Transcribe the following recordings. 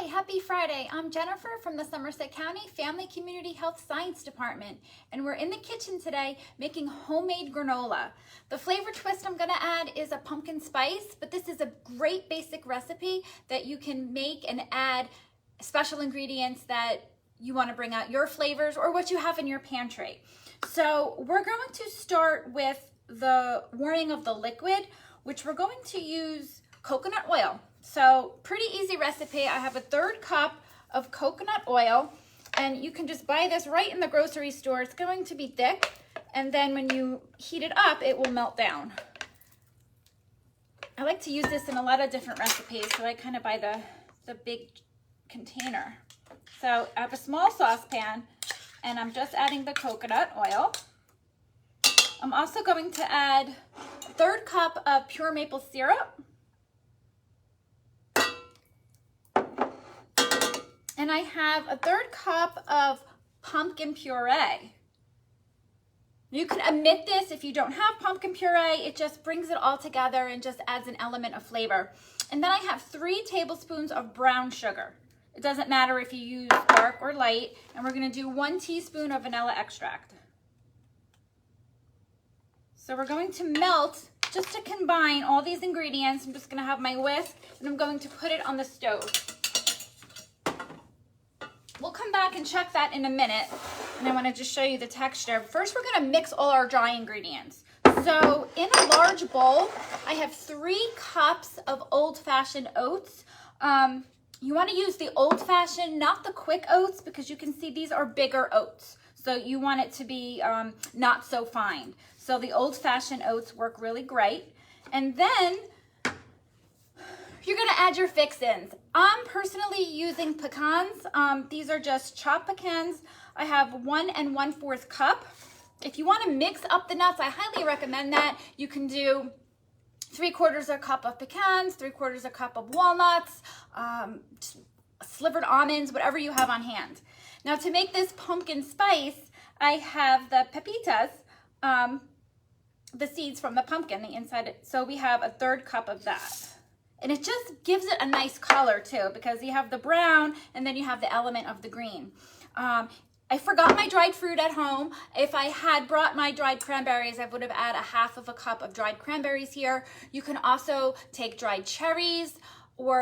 Hi, happy Friday. I'm Jennifer from the Somerset County Family Community Health Science Department, and we're in the kitchen today making homemade granola. The flavor twist I'm gonna add is a pumpkin spice, but this is a great basic recipe that you can make and add special ingredients that you wanna bring out your flavors or what you have in your pantry. So we're going to start with the warming of the liquid, which we're going to use coconut oil. So pretty easy recipe. I have a 1/3 cup of coconut oil, and you can just buy this right in the grocery store. It's going to be thick, and then when you heat it up, it will melt down. I like to use this in a lot of different recipes, so I kind of buy the big container. So I have a small saucepan, and I'm just adding the coconut oil. I'm also going to add a 1/3 cup of pure maple syrup. And I have a 1/3 cup of pumpkin puree. You can omit this if you don't have pumpkin puree. It just brings it all together and just adds an element of flavor. And then I have 3 tablespoons of brown sugar. It doesn't matter if you use dark or light. And we're gonna do 1 teaspoon of vanilla extract. So we're going to melt, just to combine all these ingredients. I'm just gonna have my whisk and I'm going to put it on the stove. We'll come back and check that in a minute, and I want to just show you the texture. First, we're going to mix all our dry ingredients. So in a large bowl, I have 3 cups of old-fashioned oats. You want to use the old-fashioned, not the quick oats, because you can see these are bigger oats. So you want it to be not so fine. So the old-fashioned oats work really great. And then you're gonna add your fix-ins. I'm personally using pecans. These are just chopped pecans. I have 1 1/4 cup. If you wanna mix up the nuts, I highly recommend that. You can do 3/4 cup of pecans, 3/4 cup of walnuts, slivered almonds, whatever you have on hand. Now to make this pumpkin spice, I have the pepitas, the seeds from the pumpkin, the inside. So we have a 1/3 cup of that. And it just gives it a nice color too, because you have the brown and then you have the element of the green. I forgot my dried fruit at home. If I had brought my dried cranberries, I would have added 1/2 cup of dried cranberries here. You can also take dried cherries or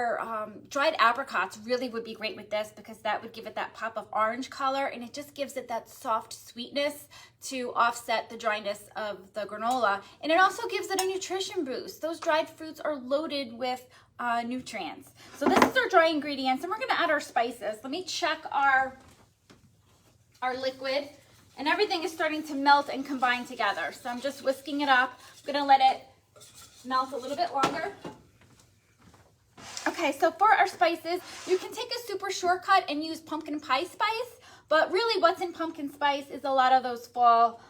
dried apricots really would be great with this, because that would give it that pop of orange color, and it just gives it that soft sweetness to offset the dryness of the granola. And it also gives it a nutrition boost. Those dried fruits are loaded with nutrients. So this is our dry ingredients, and we're gonna add our spices. Let me check our liquid, and everything is starting to melt and combine together. So I'm just whisking it up. I'm gonna let it melt a little bit longer. Okay, so for our spices, you can take a super shortcut and use pumpkin pie spice, but really what's in pumpkin spice is a lot of those fall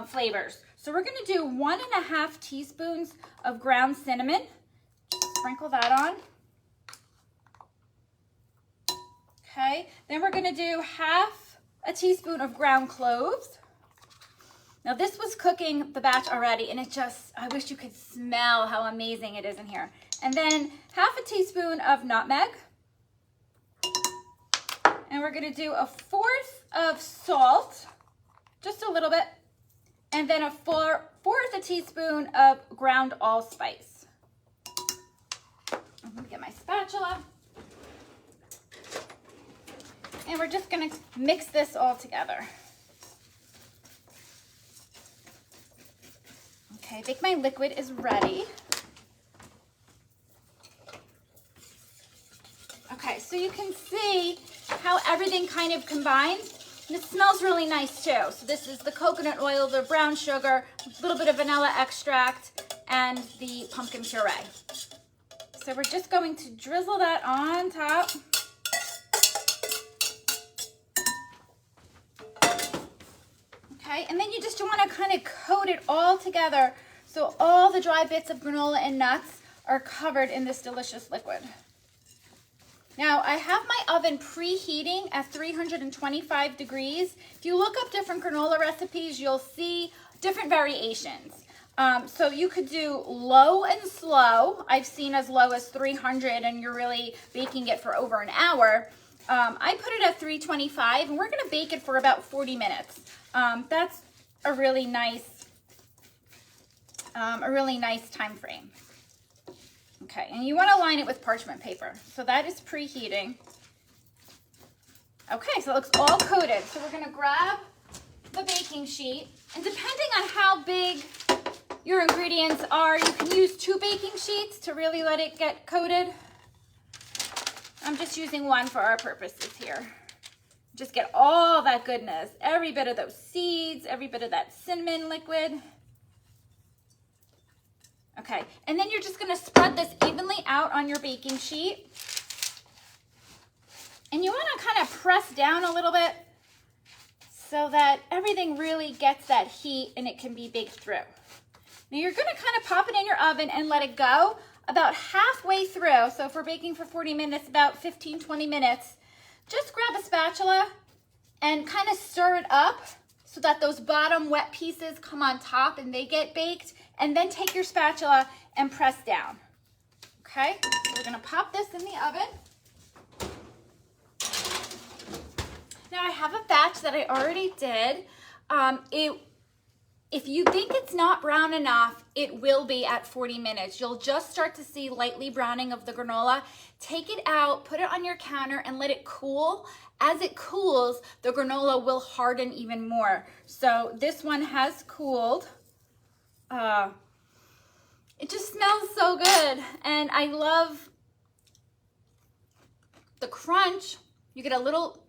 flavors. So we're gonna do 1 1/2 teaspoons of ground cinnamon. Just sprinkle that on. Okay, then we're gonna do 1/2 teaspoon of ground cloves. Now this was cooking the batch already, and it just, I wish you could smell how amazing it is in here. And then 1/2 teaspoon of nutmeg. And we're gonna do 1/4 of salt, just a little bit. And then 1/4 teaspoon of ground allspice. I'm gonna get my spatula. And we're just gonna mix this all together. Okay, I think my liquid is ready. Okay, so you can see how everything kind of combines. And it smells really nice too. So this is the coconut oil, the brown sugar, a little bit of vanilla extract, and the pumpkin puree. So we're just going to drizzle that on top. Okay, and then you just want to kind of coat it all together so all the dry bits of granola and nuts are covered in this delicious liquid. Now, I have my oven preheating at 325 degrees. If you look up different granola recipes, you'll see different variations. So you could do low and slow. I've seen as low as 300 and you're really baking it for over an hour. I put it at 325 and we're gonna bake it for about 40 minutes. That's a really nice time frame. Okay, and you wanna line it with parchment paper. So that is preheating. Okay, so it looks all coated. So we're gonna grab the baking sheet, and depending on how big your ingredients are, you can use 2 baking sheets to really let it get coated. I'm just using one for our purposes here. Just get all that goodness, every bit of those seeds, every bit of that cinnamon liquid. Okay, and then you're just gonna spread this evenly out on your baking sheet. And you wanna kind of press down a little bit so that everything really gets that heat and it can be baked through. Now you're gonna kind of pop it in your oven and let it go about halfway through. So if we're baking for 40 minutes, about 15, 20 minutes, just grab a spatula and kind of stir it up so that those bottom wet pieces come on top and they get baked. And then take your spatula and press down. Okay, so we're gonna pop this in the oven. Now I have a batch that I already did. If you think it's not brown enough, it will be at 40 minutes. You'll just start to see lightly browning of the granola. Take it out, put it on your counter and let it cool. As it cools, the granola will harden even more. So this one has cooled. It just smells so good. And I love the crunch. You get a little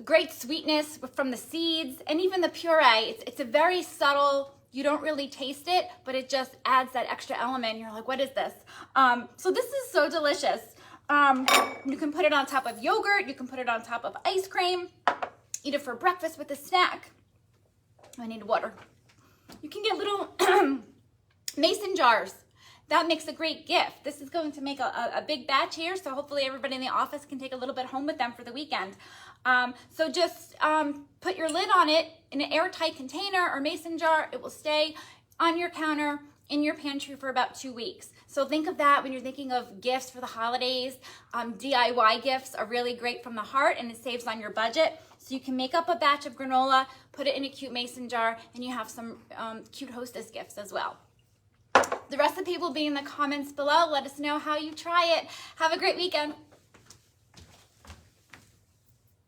great sweetness from the seeds and even the puree. It's a very subtle, you don't really taste it, but it just adds that extra element. You're like, what is this? So this is so delicious. You can put it on top of yogurt. You can put it on top of ice cream. Eat it for breakfast with a snack. I need water. You can get little mason jars. That makes a great gift. This is going to make a big batch here, so hopefully everybody in the office can take a little bit home with them for the weekend. So just put your lid on it in an airtight container or mason jar. It will stay on your counter in your pantry for about 2 weeks. So think of that when you're thinking of gifts for the holidays. DIY gifts are really great from the heart and it saves on your budget. So you can make up a batch of granola, put it in a cute mason jar, and you have some cute hostess gifts as well. The recipe will be in the comments below. Let us know how you try it. Have a great weekend.